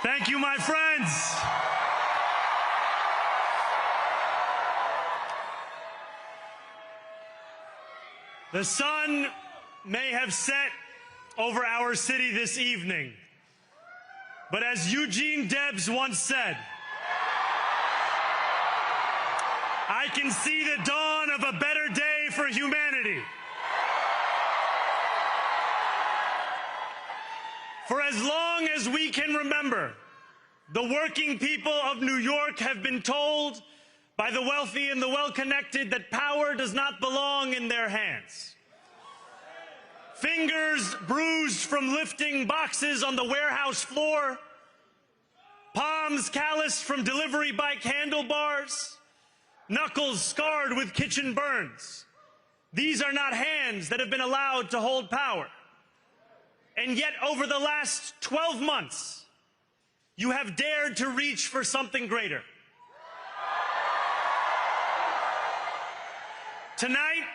Thank you, my friends. The sun may have set over our city this evening, but as Eugene Debs once said, I can see the dawn of a better day for humanity. For as long as we can remember, the working people of New York have been told by the wealthy and the well-connected that power does not belong in their hands. Fingers bruised from lifting boxes on the warehouse floor, palms calloused from delivery bike handlebars, knuckles scarred with kitchen burns. These are not hands that have been allowed to hold power. And yet, over the last 12 months, you have dared to reach for something greater. Tonight,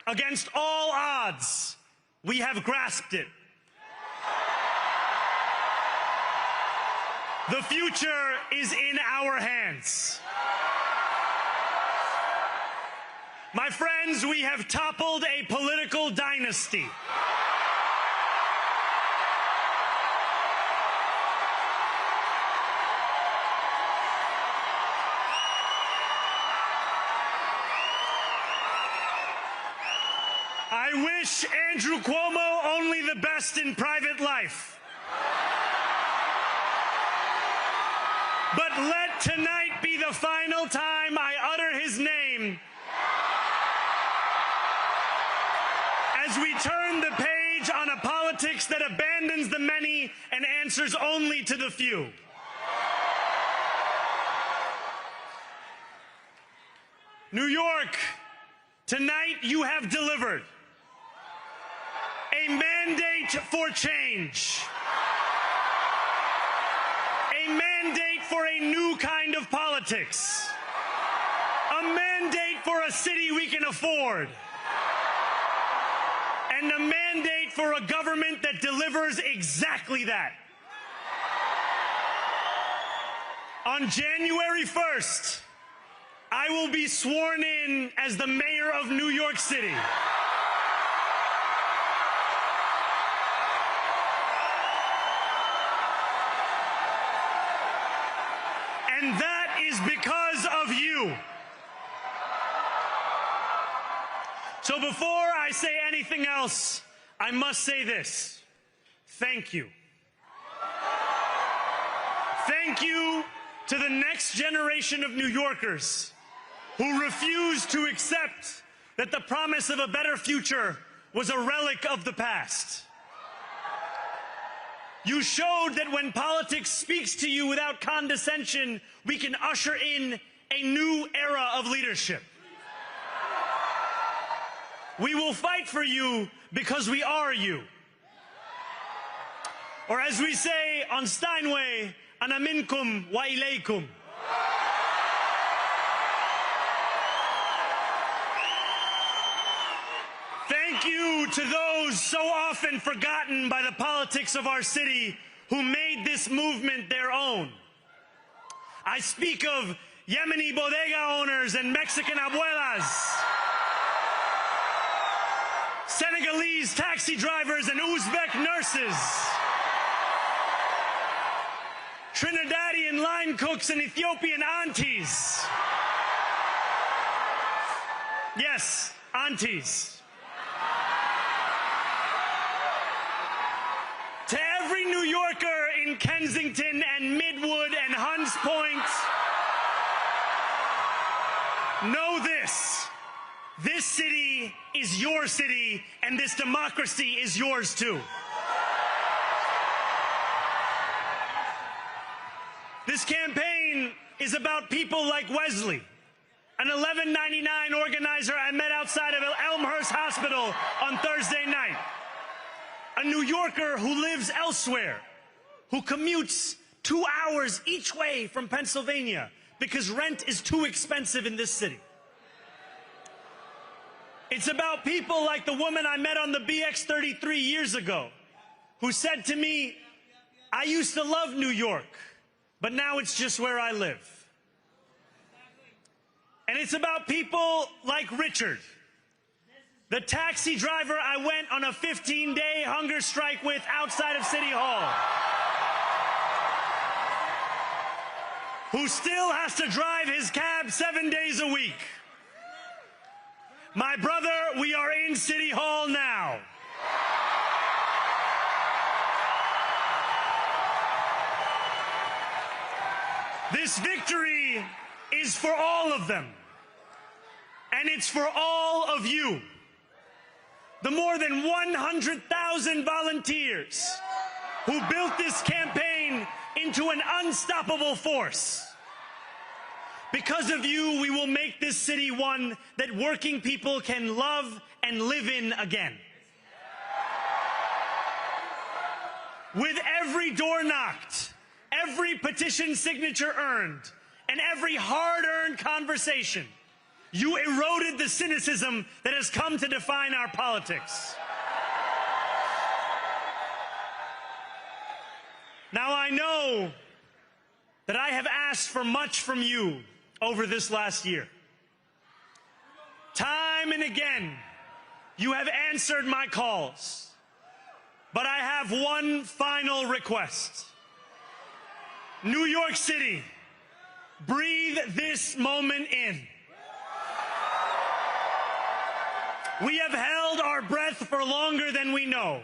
against all odds, we have grasped it. The future is in our hands. My friends, we have toppled a political dynasty. I wish Andrew Cuomo only the best in private life. But let tonight be the final time I utter his name as we turn the page on a politics that abandons the many and answers only to the few. New York, tonight you have delivered a mandate for change, a mandate for a new kind of politics, a mandate for a city we can afford, and a mandate for a government that delivers exactly that. On January 1st, I will be sworn in as the mayor of New York City. And that is because of you. So before I say anything else, I must say this. Thank you. Thank you to the next generation of New Yorkers who refused to accept that the promise of a better future was a relic of the past. You showed that when politics speaks to you without condescension, we can usher in a new era of leadership. We will fight for you because we are you. Or as we say on Steinway, ana minkum wa ilaykum. Thank you to those so often forgotten by the politics of our city who made this movement their own. I speak of Yemeni bodega owners and Mexican abuelas, Senegalese taxi drivers and Uzbek nurses, Trinidadian line cooks and Ethiopian aunties. Yes, aunties. To every New Yorker in Kensington and Midwood and Hunts Point, know this. This city is your city, and this democracy is yours too. This campaign is about people like Wesley, an $11.99 organizer I met outside of Elmhurst Hospital on Thursday night. A New Yorker who lives elsewhere, who commutes 2 hours each way from Pennsylvania because rent is too expensive in this city. It's about people like the woman I met on the BX-33 years ago, who said to me, I used to love New York, but now it's just where I live. And it's about people like Richard, the taxi driver I went on a 15-day hunger strike with outside of City Hall, who still has to drive his cab 7 days a week. My brother, we are in City Hall now. This victory is for all of them, and it's for all of you. The more than 100,000 volunteers who built this campaign into an unstoppable force. Because of you, we will make this city one that working people can love and live in again. With every door knocked, every petition signature earned, and every hard-earned conversation, you eroded the cynicism that has come to define our politics. Now, I know that I have asked for much from you over this last year. Time and again, you have answered my calls. But I have one final request. New York City, breathe this moment in. We have held our breath for longer than we know.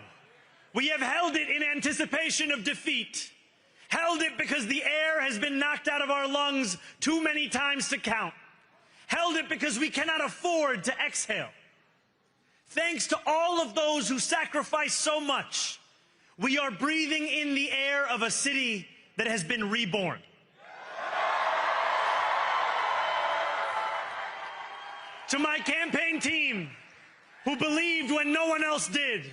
We have held it in anticipation of defeat. Held it because the air has been knocked out of our lungs too many times to count. Held it because we cannot afford to exhale. Thanks to all of those who sacrificed so much, we are breathing in the air of a city that has been reborn. To my campaign team, who believed when no one else did,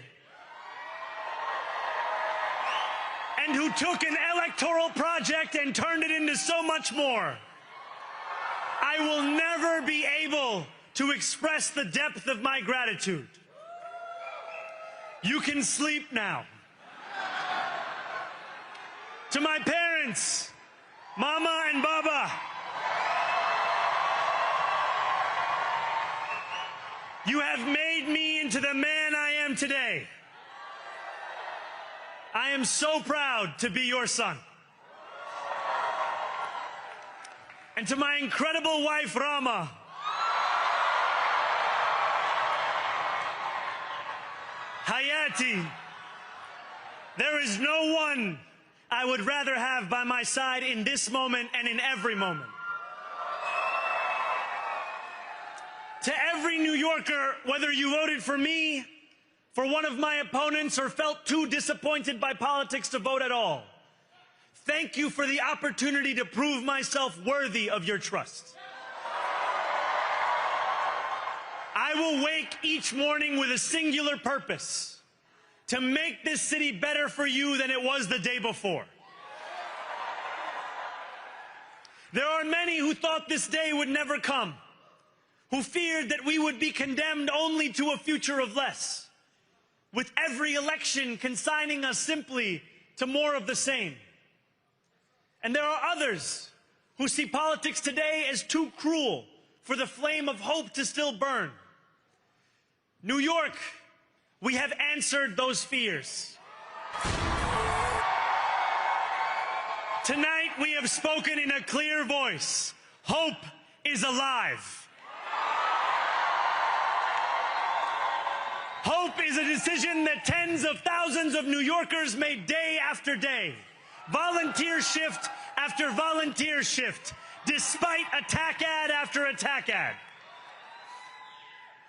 and who took an electoral project and turned it into so much more, I will never be able to express the depth of my gratitude. You can sleep now. To my parents, Mama and Baba, you have made me into the man I am today. I am so proud to be your son. And to my incredible wife, Rama, Hayati, there is no one I would rather have by my side in this moment and in every moment. To every New Yorker, whether you voted for me, for one of my opponents, or felt too disappointed by politics to vote at all, thank you for the opportunity to prove myself worthy of your trust. I will wake each morning with a singular purpose: to make this city better for you than it was the day before. There are many who thought this day would never come, who feared that we would be condemned only to a future of less, with every election consigning us simply to more of the same. And there are others who see politics today as too cruel for the flame of hope to still burn. New York, we have answered those fears. Tonight we have spoken in a clear voice. Hope is alive. Hope is a decision that tens of thousands of New Yorkers made day after day, volunteer shift after volunteer shift, despite attack ad after attack ad.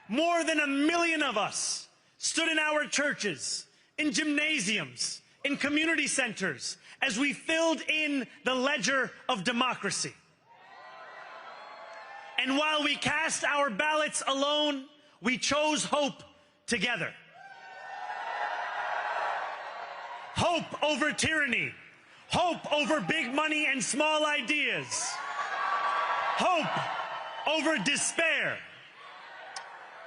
More than 1 million of us stood in our churches, in gymnasiums, in community centers, as we filled in the ledger of democracy. And while we cast our ballots alone, we chose hope together. Hope over tyranny. Hope over big money and small ideas. Hope over despair.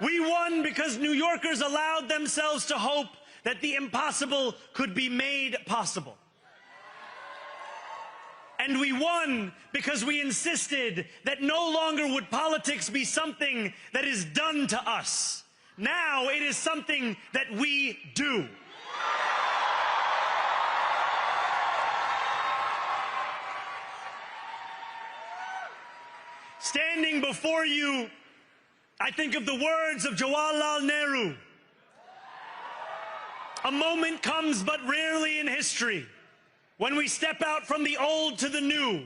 We won because New Yorkers allowed themselves to hope that the impossible could be made possible. And we won because we insisted that no longer would politics be something that is done to us. Now it is something that we do. Standing before you, I think of the words of Jawaharlal Nehru. A moment comes but rarely in history when we step out from the old to the new,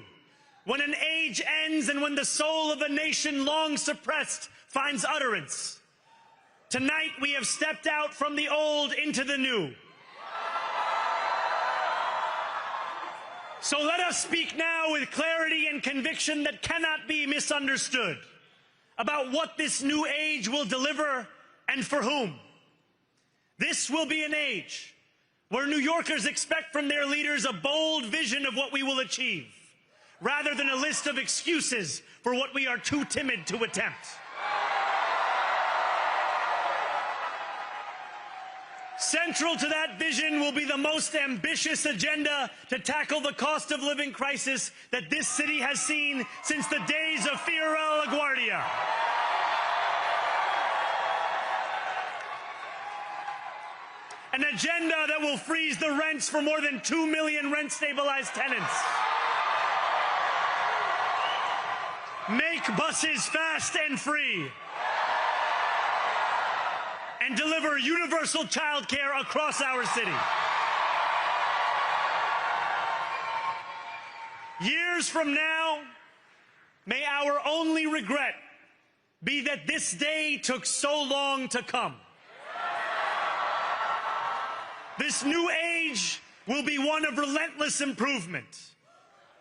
when an age ends and when the soul of a nation long suppressed finds utterance. Tonight we have stepped out from the old into the new. So let us speak now with clarity and conviction that cannot be misunderstood about what this new age will deliver and for whom. This will be an age where New Yorkers expect from their leaders a bold vision of what we will achieve, rather than a list of excuses for what we are too timid to attempt. Central to that vision will be the most ambitious agenda to tackle the cost of living crisis that this city has seen since the days of Fiorella LaGuardia. An agenda that will freeze the rents for more than 2 million rent-stabilized tenants. Make buses fast and free. And deliver universal child care across our city. Years from now, may our only regret be that this day took so long to come. This new age will be one of relentless improvement.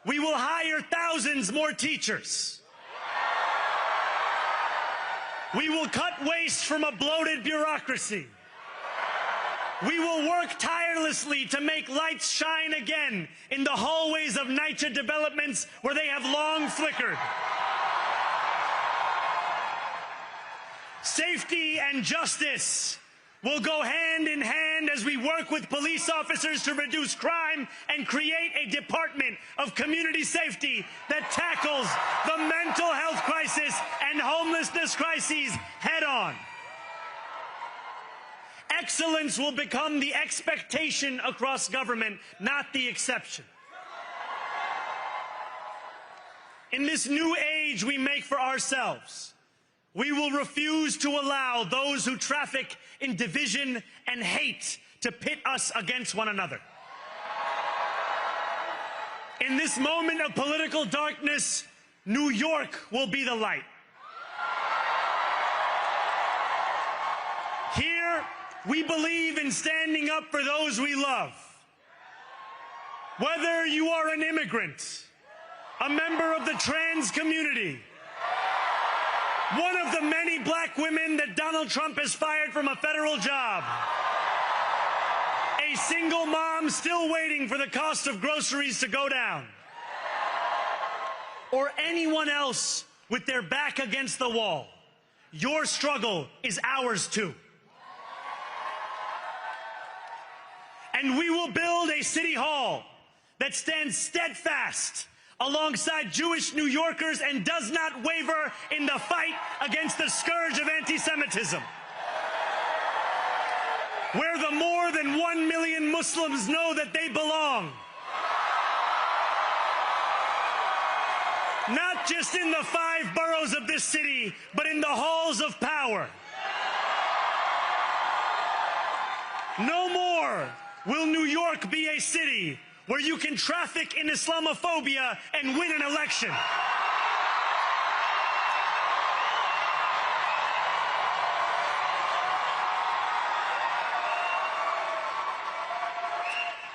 We will hire thousands more teachers. We will cut waste from a bloated bureaucracy. We will work tirelessly to make lights shine again in the hallways of NYCHA developments where they have long flickered. Safety and justice will go hand in hand as we work with police officers to reduce crime and create a department of community safety that tackles the mental health crisis and homelessness crises head on. Excellence will become the expectation across government, not the exception. In this new age we make for ourselves, we will refuse to allow those who traffic in division and hate to pit us against one another. In this moment of political darkness, New York will be the light. Here, we believe in standing up for those we love. Whether you are an immigrant, a member of the trans community, one of the many black women that Donald Trump has fired from a federal job, a single mom still waiting for the cost of groceries to go down, or anyone else with their back against the wall, your struggle is ours too. And we will build a city hall that stands steadfast alongside Jewish New Yorkers and does not waver in the fight against the scourge of anti-Semitism. Where the more than 1 million Muslims know that they belong. Not just in the 5 boroughs of this city, but in the halls of power. No more will New York be a city where you can traffic in Islamophobia and win an election.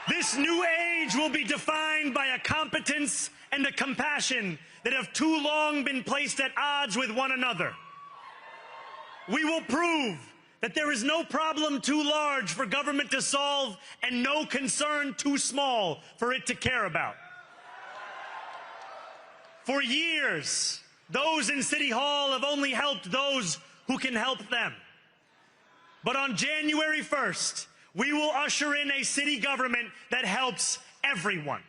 This new age will be defined by a competence and a compassion that have too long been placed at odds with one another. We will prove that there is no problem too large for government to solve and no concern too small for it to care about. For years, those in City Hall have only helped those who can help them. But on January 1st, we will usher in a city government that helps everyone.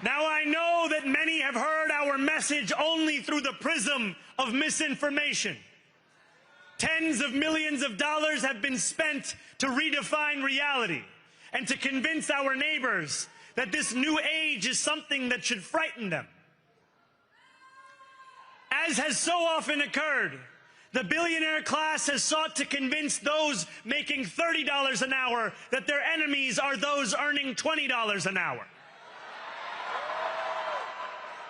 Now, I know that many have heard our message only through the prism of misinformation. Tens of millions of dollars have been spent to redefine reality and to convince our neighbors that this new age is something that should frighten them. As has so often occurred, the billionaire class has sought to convince those making $30 an hour that their enemies are those earning $20 an hour.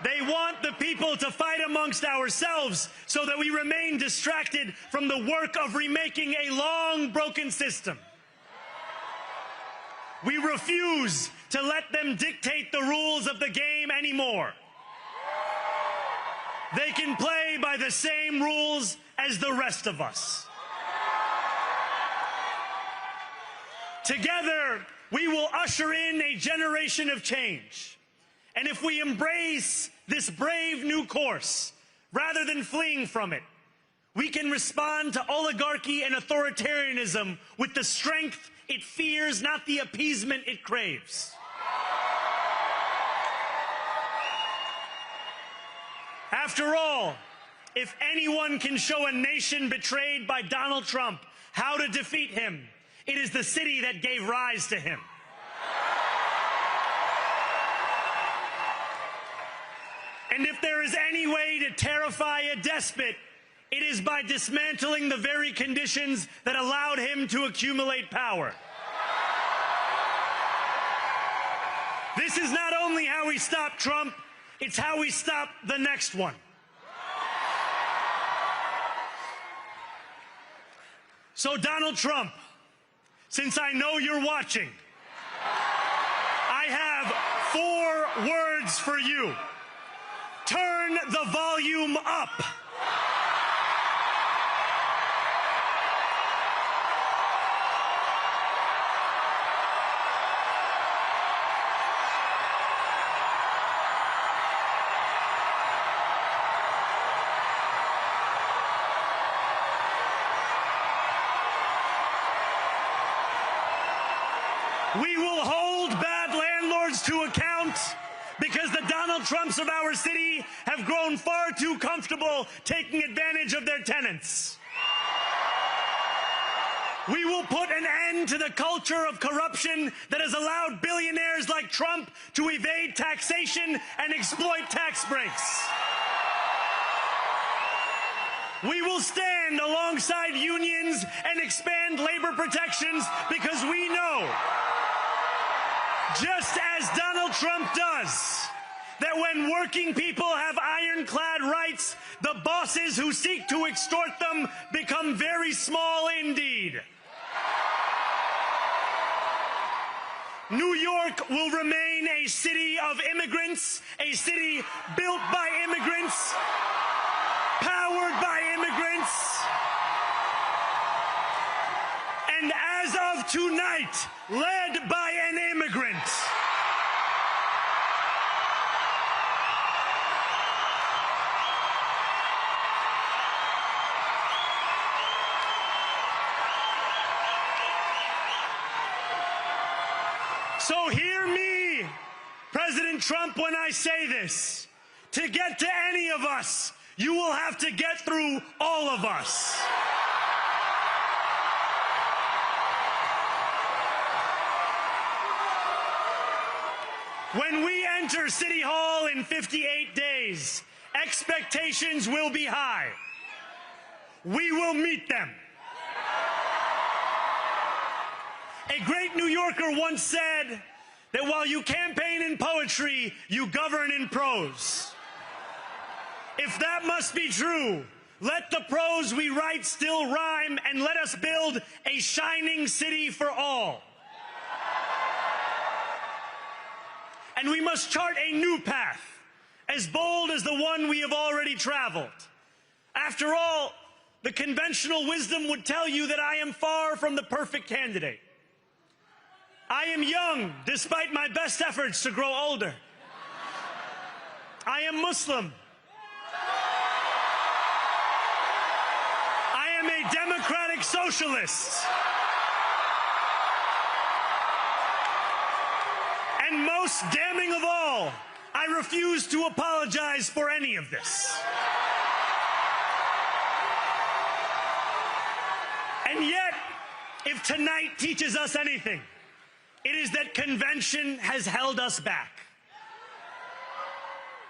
They want the people to fight amongst ourselves so that we remain distracted from the work of remaking a long broken system. We refuse to let them dictate the rules of the game anymore. They can play by the same rules as the rest of us. Together, we will usher in a generation of change. And if we embrace this brave new course, rather than fleeing from it, we can respond to oligarchy and authoritarianism with the strength it fears, not the appeasement it craves. After all, if anyone can show a nation betrayed by Donald Trump how to defeat him, it is the city that gave rise to him. And if there is any way to terrify a despot, it is by dismantling the very conditions that allowed him to accumulate power. This is not only how we stop Trump, it's how we stop the next one. So, Donald Trump, since I know you're watching, I have 4 words for you. Turn the volume up. We will hold bad landlords to account because the Donald Trumps of our city have grown far too comfortable taking advantage of their tenants. We will put an end to the culture of corruption that has allowed billionaires like Trump to evade taxation and exploit tax breaks. We will stand alongside unions and expand labor protections because we know, just as Donald Trump does, that when working people have ironclad rights, the bosses who seek to extort them become very small indeed. New York will remain a city of immigrants, a city built by immigrants, powered by immigrants, and as of tonight, led by an immigrant. So hear me, President Trump, when I say this. To get to any of us, you will have to get through all of us. When we enter City Hall in 58 days, expectations will be high. We will meet them. A great New Yorker once said that while you campaign in poetry, you govern in prose. If that must be true, let the prose we write still rhyme, and let us build a shining city for all. And we must chart a new path, as bold as the one we have already traveled. After all, the conventional wisdom would tell you that I am far from the perfect candidate. I am young, despite my best efforts to grow older. I am Muslim. I am a democratic socialist. And most damning of all, I refuse to apologize for any of this. And yet, if tonight teaches us anything, it is that convention has held us back.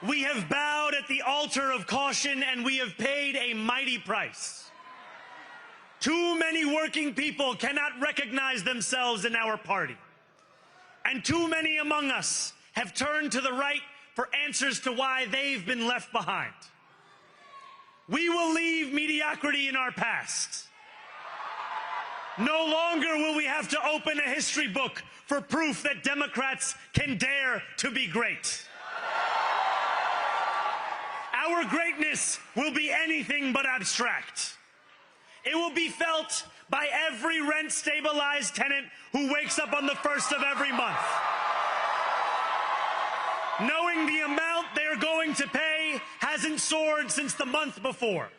We have bowed at the altar of caution, and we have paid a mighty price. Too many working people cannot recognize themselves in our party. And too many among us have turned to the right for answers to why they've been left behind. We will leave mediocrity in our past. No longer will we have to open a history book for proof that Democrats can dare to be great. Our greatness will be anything but abstract. It will be felt by every rent-stabilized tenant who wakes up on the first of every month, knowing the amount they're going to pay hasn't soared since the month before.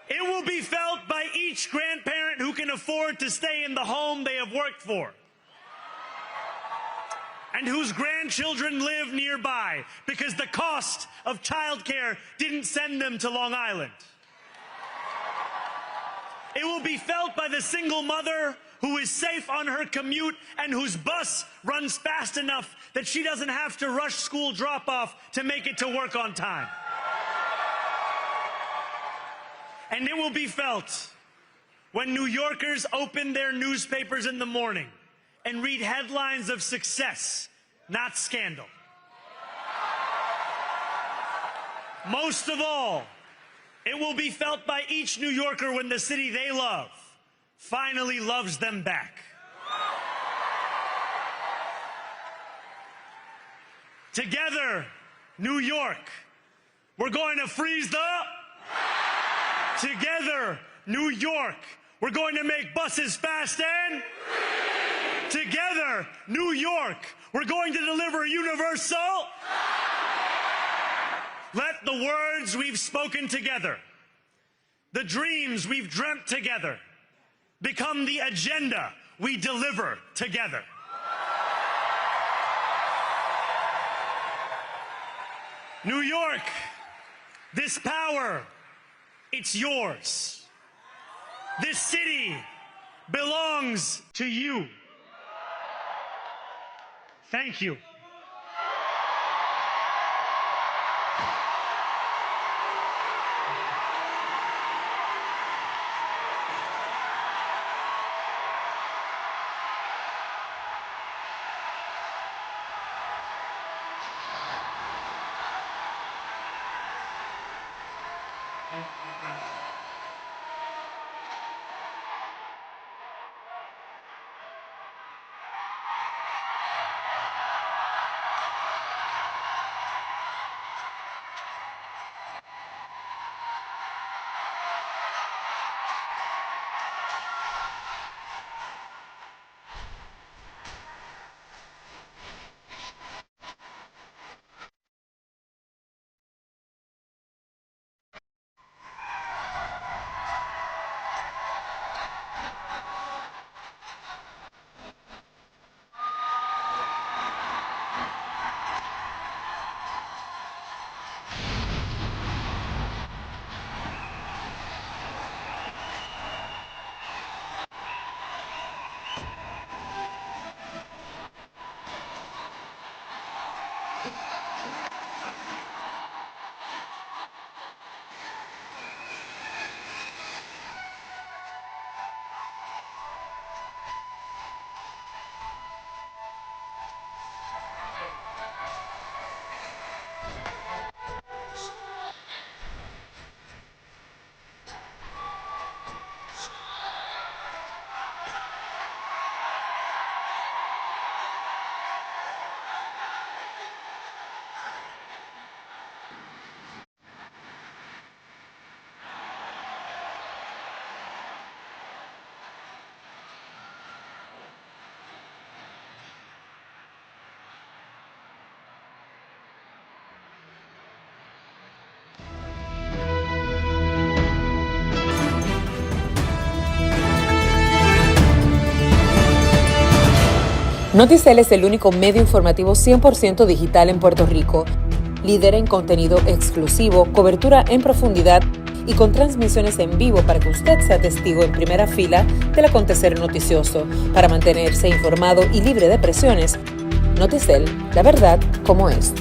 It will be felt by each grandparent who can afford to stay in the home they have worked for, and whose grandchildren live nearby because the cost of childcare didn't send them to Long Island. It will be felt by the single mother who is safe on her commute and whose bus runs fast enough that she doesn't have to rush school drop-off to make it to work on time. And it will be felt when New Yorkers open their newspapers in the morning and read headlines of success, not scandal. Most of all, it will be felt by each New Yorker when the city they love finally loves them back. Together, New York, we're going to freeze the... Together, New York, we're going to make buses fast and... Together, New York, we're going to deliver universal... Let the words we've spoken together, the dreams we've dreamt together, become the agenda we deliver together. New York, this power, it's yours. This city belongs to you. Thank you. Noticel es el único medio informativo 100% digital en Puerto Rico. Líder en contenido exclusivo, cobertura en profundidad y con transmisiones en vivo para que usted sea testigo en primera fila del acontecer noticioso. Para mantenerse informado y libre de presiones, Noticel, la verdad como es.